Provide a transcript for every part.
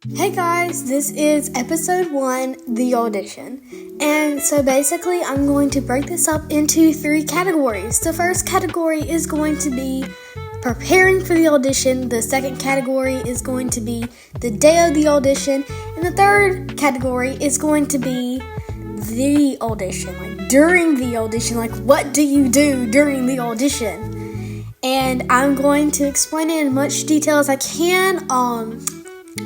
Hey guys, this is episode 1, the audition. And so basically I'm going to break this up into 3 categories. The first category is going to be preparing for the audition. The second category is going to be the day of the audition. And the third category is going to be the audition, like during the audition, like what do you do during the audition? And I'm going to explain it in as much detail as I can.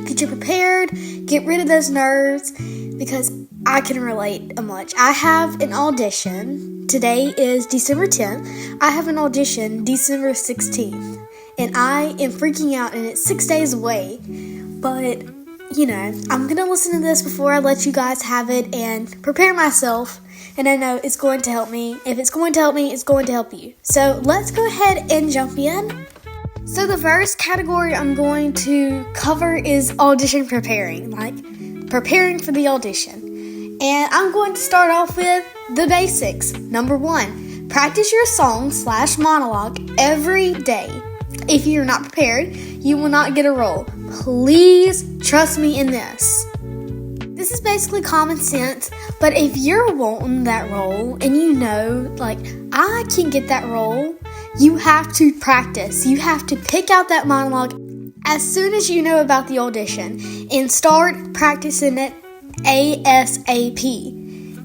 Get you prepared, get rid of those nerves, because I can relate much. I have an audition. Today is December 10th. I have an audition December 16th, and I am freaking out, and it's 6 days away. But, I'm going to listen to this before I let you guys have it and prepare myself, and I know it's going to help me. If it's going to help me, it's going to help you. So let's go ahead and jump in. So the first category I'm going to cover is audition preparing, like preparing for the audition. And I'm going to start off with the basics. Number 1, practice your song/monologue every day. If you're not prepared, you will not get a role. Please trust me in this. This is basically common sense, but if you're wanting that role and I can get that role, you have to practice. You have to pick out that monologue as soon as you know about the audition and start practicing it ASAP.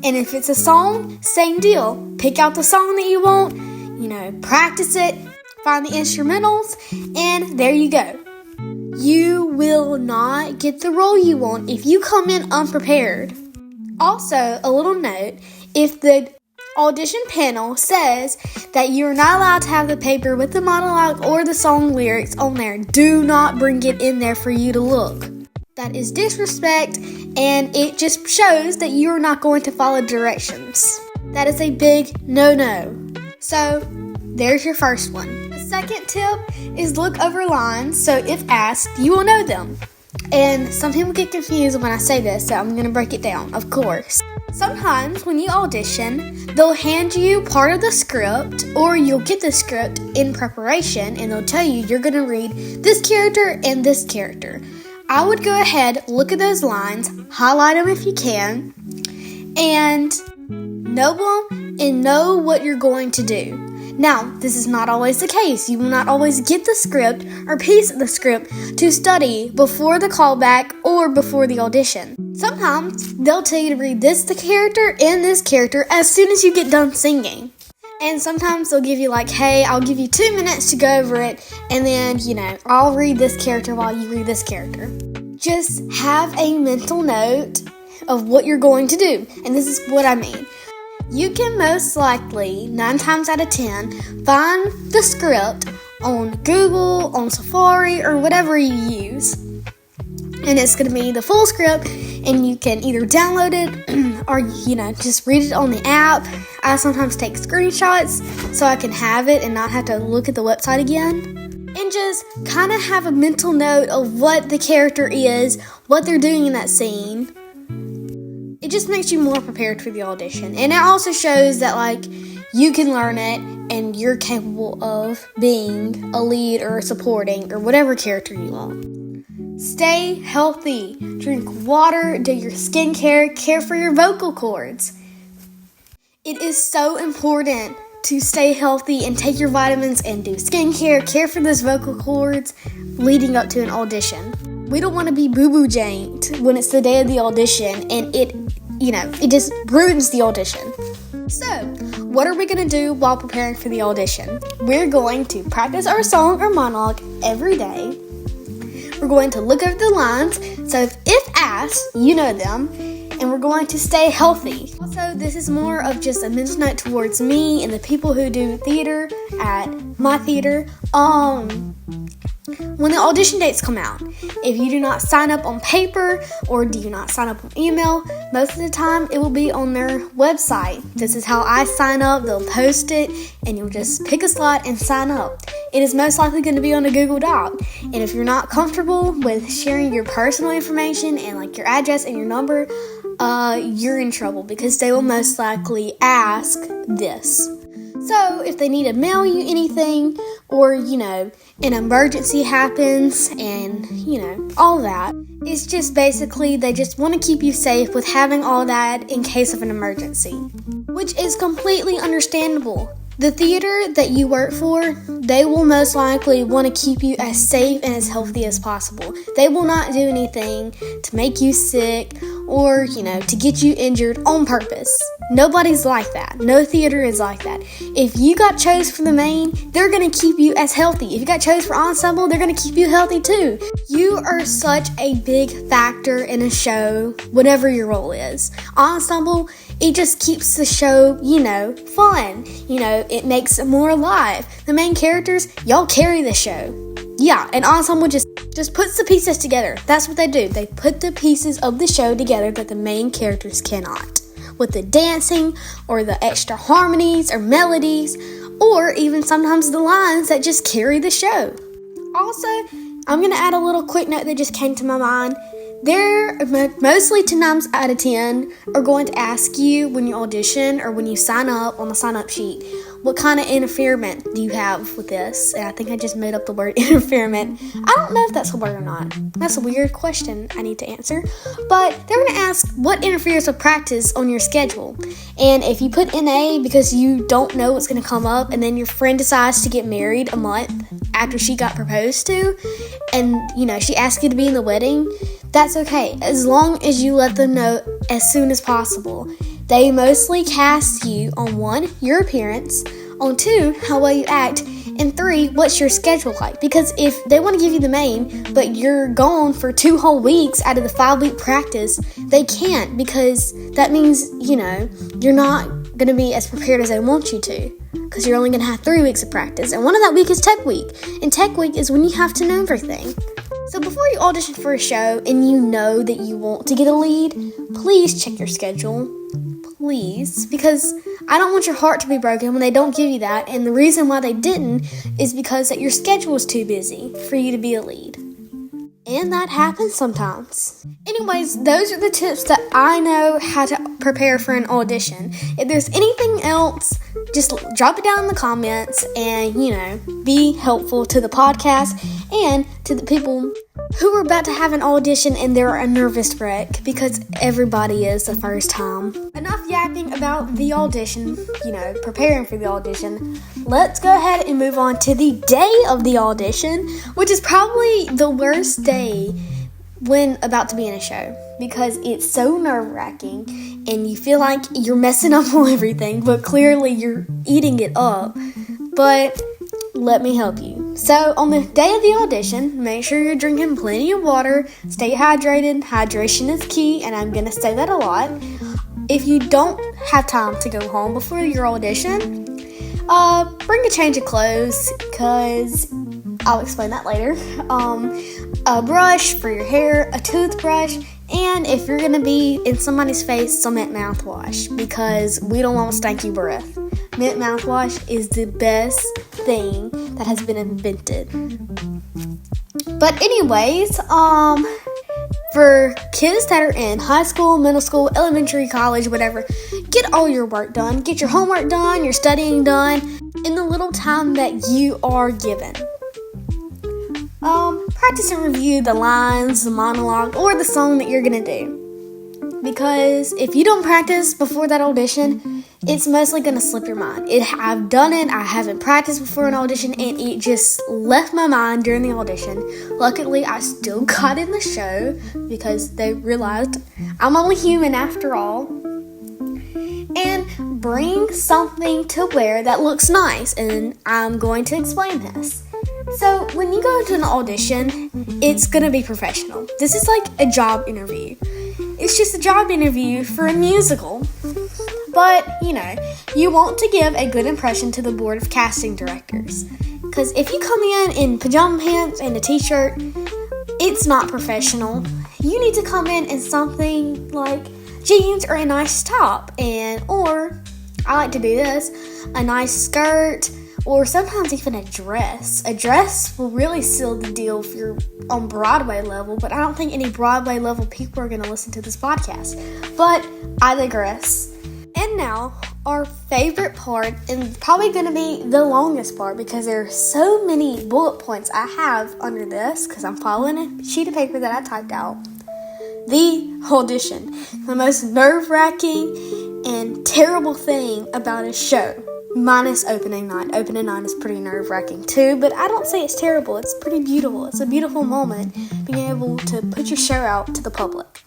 And if it's a song, same deal. Pick out the song that you want, practice it, find the instrumentals, and there you go. You will not get the role you want if you come in unprepared. Also, a little note, if the audition panel says that you're not allowed to have the paper with the monologue or the song lyrics on there, do not bring it in there for you to look. That is disrespect, and it just shows that you're not going to follow directions. That is a big no-no. So, there's your first one. The second tip is look over lines, so if asked, you will know them. And some people get confused when I say this, so I'm going to break it down, of course. Sometimes when you audition, they'll hand you part of the script, or you'll get the script in preparation, and they'll tell you you're going to read this character and this character. I would go ahead, look at those lines, highlight them if you can, and know them and know what you're going to do. Now, this is not always the case. You will not always get the script or piece of the script to study before the callback or before the audition. Sometimes they'll tell you to read the character and this character as soon as you get done singing. And sometimes they'll give you hey, I'll give you 2 minutes to go over it, and then, I'll read this character while you read this character. Just have a mental note of what you're going to do. And this is what I mean. You can most likely, 9 times out of 10, find the script on Google, on Safari, or whatever you use. And it's going to be the full script, and you can either download it or, just read it on the app. I sometimes take screenshots so I can have it and not have to look at the website again. And just kind of have a mental note of what the character is, what they're doing in that scene. It just makes you more prepared for the audition. And it also shows that, you can learn it and you're capable of being a lead or supporting or whatever character you want. Stay healthy. Drink water, do your skincare, care for your vocal cords. It is so important to stay healthy and take your vitamins and do skincare, care for those vocal cords leading up to an audition. We don't want to be boo-boo janed when it's the day of the audition and it just ruins the audition. So, what are we going to do while preparing for the audition? We're going to practice our song or monologue every day. We're going to look over the lines, so if asked, you know them, and we're going to stay healthy. Also, this is more of just a mental note towards me and the people who do theater at my theater. When the audition dates come out, if you do not sign up on paper or do you not sign up on email, most of the time it will be on their website. This is how I sign up. They'll post it and you'll just pick a slot and sign up. It is most likely going to be on a Google Doc. And if you're not comfortable with sharing your personal information and your address and your number, you're in trouble because they will most likely ask this. So if they need to mail you anything, or, an emergency happens and, all that. It's just basically they just want to keep you safe with having all that in case of an emergency, which is completely understandable. The theater that you work for, they will most likely want to keep you as safe and as healthy as possible. They will not do anything to make you sick or, to get you injured on purpose. Nobody's like that. No theater is like that. If you got chose for the main, they're going to keep you as healthy. If you got chose for ensemble, they're going to keep you healthy too. You are such a big factor in a show, whatever your role is. Ensemble, it just keeps the show, fun. It makes it more alive. The main characters, y'all carry the show. Yeah, an ensemble just puts the pieces together. That's what they do. They put the pieces of the show together that the main characters cannot. With the dancing, or the extra harmonies, or melodies, or even sometimes the lines that just carry the show. Also, I'm going to add a little quick note that just came to my mind. They're mostly 10 times out of 10 are going to ask you when you audition or when you sign up on the sign-up sheet, what kind of interference do you have with this? And I think I just made up the word interference. I don't know if that's a word or not. That's a weird question I need to answer. But they're going to ask what interferes with practice on your schedule. And if you put NA because you don't know what's going to come up, and then your friend decides to get married a month after she got proposed to, and, she asks you to be in the wedding, that's okay, as long as you let them know as soon as possible. They mostly cast you on 1, your appearance, on 2, how well you act, and 3, what's your schedule like. Because if they want to give you the main, but you're gone for 2 whole weeks out of the 5-week practice, they can't, because that means, you're not going to be as prepared as they want you to. Because you're only going to have 3 weeks of practice, and one of that week is Tech Week. And Tech Week is when you have to know everything. So before you audition for a show and you know that you want to get a lead, please check your schedule. Please. Because I don't want your heart to be broken when they don't give you that. And the reason why they didn't is because that your schedule is too busy for you to be a lead. And that happens sometimes. Anyways, those are the tips that I know how to prepare for an audition. If there's anything else, just drop it down in the comments and, be helpful to the podcast and to the people who are about to have an audition and they're a nervous wreck, because everybody is the first time. Enough yapping about the audition, preparing for the audition. Let's go ahead and move on to the day of the audition, which is probably the worst day when about to be in a show, because it's so nerve-wracking and you feel like you're messing up on everything, but clearly you're eating it up. But let me help you. So on the day of the audition, make sure you're drinking plenty of water, stay hydrated. Hydration is key, and I'm going to say that a lot. If you don't have time to go home before your audition, bring a change of clothes, because I'll explain that later. A brush for your hair, a toothbrush, and if you're going to be in somebody's face, some mint mouthwash, because we don't want stanky breath. Mint mouthwash is the best thing that has been invented. But anyways, for kids that are in high school, middle school, elementary, college, whatever, get all your work done. Get your homework done, your studying done, in the little time that you are given. Practice and review the lines, the monologue, or the song that you're going to do. Because if you don't practice before that audition, it's mostly going to slip your mind. I've done it. I haven't practiced before an audition, and it just left my mind during the audition. Luckily, I still got in the show because they realized I'm only human after all. And bring something to wear that looks nice, and I'm going to explain this. So when you go to an audition, it's going to be professional. This is like a job interview. It's just a job interview for a musical. But, you want to give a good impression to the board of casting directors. Because if you come in pajama pants and a t-shirt, it's not professional. You need to come in something like jeans or a nice top. Or, I like to do this, a nice skirt, or sometimes even a dress. A dress will really seal the deal if you're on Broadway level, but I don't think any Broadway level people are going to listen to this podcast. But I digress. And now, Our favorite part, and probably going to be the longest part because there are so many bullet points I have under this because I'm following a sheet of paper that I typed out. The audition, the most nerve-wracking and terrible thing about a show, minus opening night. Opening night is pretty nerve-wracking too, but I don't say it's terrible. It's pretty beautiful. It's a beautiful moment being able to put your show out to the public.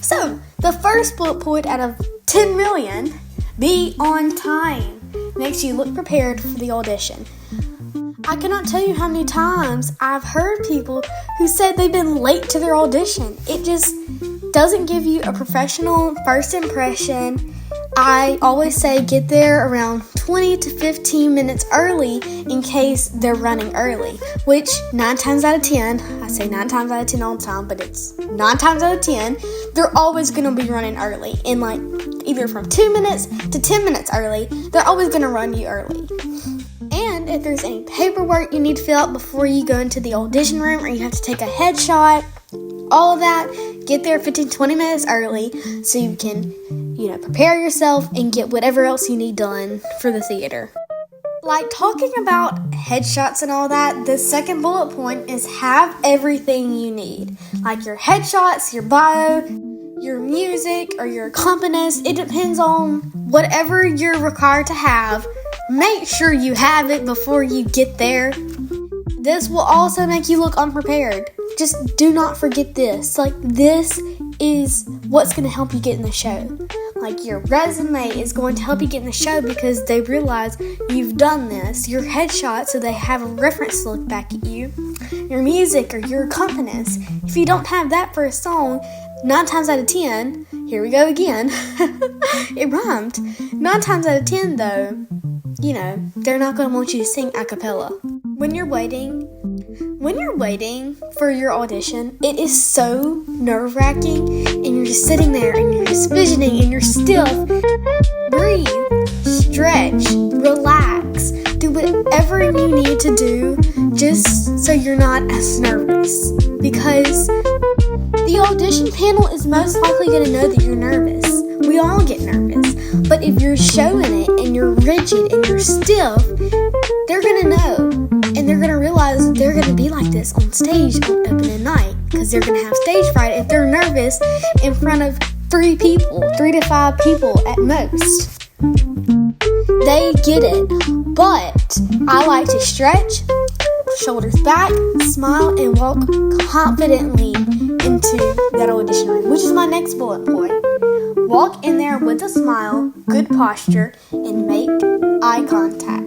So, the first bullet point out of 10 million, be on time, makes you look prepared for the audition. I cannot tell you how many times I've heard people who said they've been late to their audition. It just doesn't give you a professional first impression. I always say get there around 20 to 15 minutes early in case they're running early, which 9 times out of 10, I say 9 times out of 10 all the time, but it's 9 times out of 10, they're always going to be running early. And like either from 2 minutes to 10 minutes early, they're always going to run you early. And if there's any paperwork you need to fill out before you go into the audition room or you have to take a headshot, all of that, get there 15-20 minutes early so you can, prepare yourself and get whatever else you need done for the theater. Like talking about headshots and all that, the second bullet point is have everything you need. Like your headshots, your bio, your music, or your accompanist. It depends on whatever you're required to have. Make sure you have it before you get there. This will also make you look unprepared. Just do not forget this. Like, this is what's going to help you get in the show. Like, your resume is going to help you get in the show because they realize you've done this. Your headshot, so they have a reference to look back at you. Your music or your accompanist. If you don't have that for a song, 9 times out of 10, here we go again. It rhymed. 9 times out of 10, though, they're not going to want you to sing a cappella. When you're waiting for your audition, it is so nerve-wracking, and you're just sitting there, and you're just fidgeting, and you're still. Breathe, stretch, relax, do whatever you need to do just so you're not as nervous. Because the audition panel is most likely going to know that you're nervous. We all get nervous. But if you're showing it and you're rigid and you're stiff, they're going to know. And they're going to realize they're going to be like this on stage on opening night. Because they're going to have stage fright if they're nervous in front of 3 to 5 people at most. They get it. But I like to stretch, shoulders back, smile, and walk confidently into that audition room, which is my next bullet point. Walk in there with a smile, good posture, and make eye contact.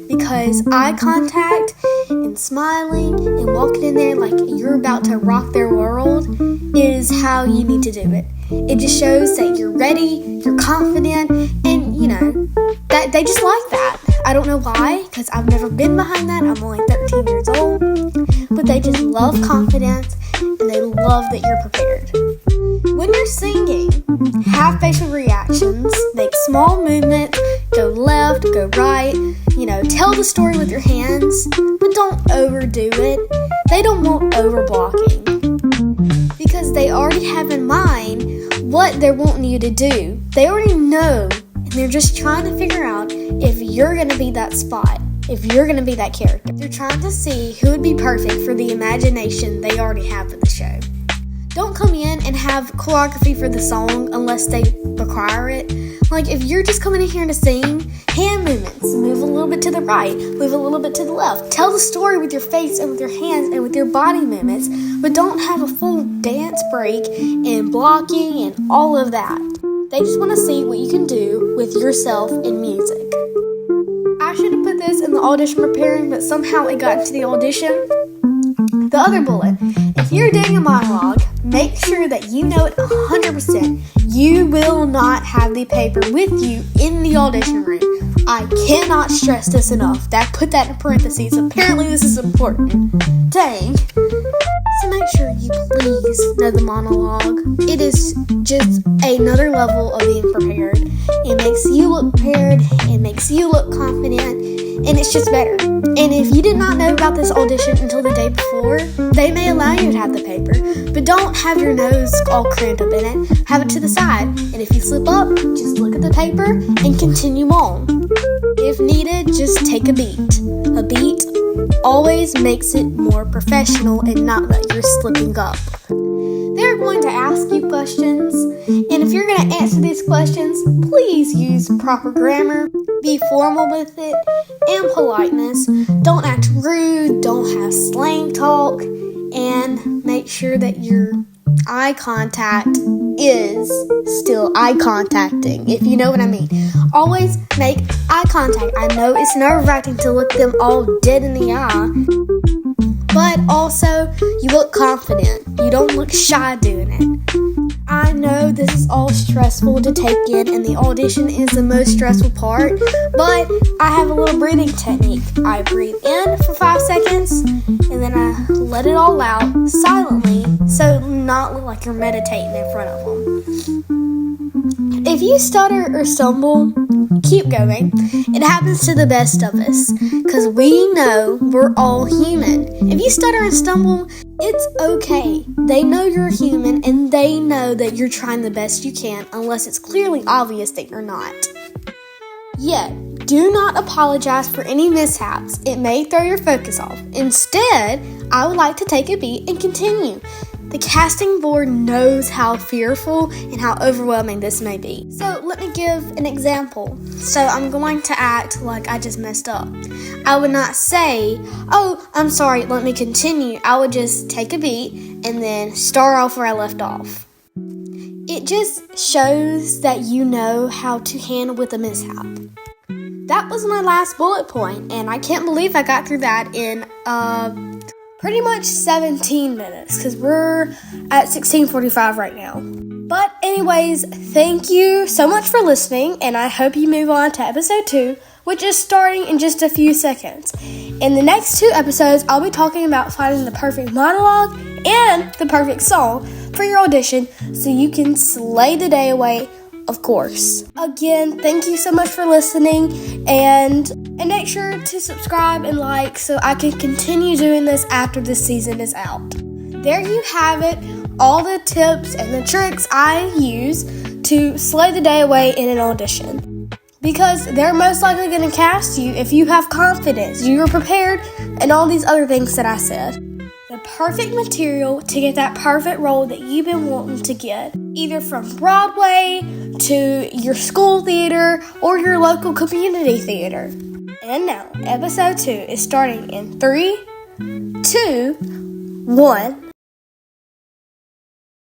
Because eye contact and smiling and walking in there like you're about to rock their world is how you need to do it. It just shows that you're ready, you're confident, and that they just like that. I don't know why, because I've never been behind that. I'm only 13 years old. But they just love confidence, and they love that you're prepared. When you're singing, have facial reactions, make small movements, go left, go right, tell the story with your hands, but don't overdo it. They don't want over blocking because they already have in mind what they're wanting you to do. They already know, and they're just trying to figure out if you're going to be that spot, if you're going to be that character. They're trying to see who would be perfect for the imagination they already have for the show. Don't come in and have choreography for the song unless they require it. Like, if you're just coming in here to sing, hand movements, move a little bit to the right, move a little bit to the left. Tell the story with your face and with your hands and with your body movements, but don't have a full dance break and blocking and all of that. They just want to see what you can do with yourself in music. I should have put this in the audition preparing, but somehow it got into the audition. The other bullet, if you're doing a monologue, make sure that you know it 100%. You will not have the paper with you in the audition room. I cannot stress this enough. Put that in parentheses. Apparently this is important. Dang. So make sure you please know the monologue. It is just another level of being prepared. It makes you look prepared. It makes you look confident. And it's just better. And if you did not know about this audition until the day before, they may allow you to have the paper. But don't have your nose all cramped up in it. Have it to the side. And if you slip up, just look at the paper and continue on. If needed, just take a beat. A beat always makes it more professional and not that you're slipping up. They're going to ask you questions, and if you're going to answer these questions, please use proper grammar, be formal with it, and politeness. Don't act rude, don't have slang talk, and make sure that your eye contact is still eye contacting, if you know what I mean. Always make eye contact. I know it's nerve-wracking to look them all dead in the eye, but also you look confident. You don't look shy doing it. I know this is all stressful to take in, and the audition is the most stressful part, but I have a little breathing technique. I breathe in for 5 seconds, and then I let it all out silently, so not look like you're meditating in front of them. If you stutter or stumble, keep going. It happens to the best of us, because we know we're all human. If you stutter and stumble, it's okay. They know you're human, and they know that you're trying the best you can, unless it's clearly obvious that you're not. Yet, do not apologize for any mishaps. It may throw your focus off. Instead, I would like to take a beat and continue. The casting board knows how fearful and how overwhelming this may be. So let me give an example. So I'm going to act like I just messed up. I would not say, "Oh, I'm sorry, let me continue." I would just take a beat and then start off where I left off. It just shows that you know how to handle with a mishap. That was my last bullet point, and I can't believe I got through that in pretty much 17 minutes, because we're at 16:45 right now. But anyways, thank you so much for listening, and I hope you move on to episode 2, which is starting in just a few seconds. In the next 2 episodes, I'll be talking about finding the perfect monologue and the perfect song for your audition so you can slay the day away, of course. Again, thank you so much for listening, and make sure to subscribe and like so I can continue doing this after this season is out. There you have it, all the tips and the tricks I use to slay the day away in an audition. Because they're most likely going to cast you if you have confidence, you're prepared, and all these other things that I said. The perfect material to get that perfect role that you've been wanting to get, either from Broadway to your school theater or your local community theater. And now, episode 2 is starting in 3, 2, 1.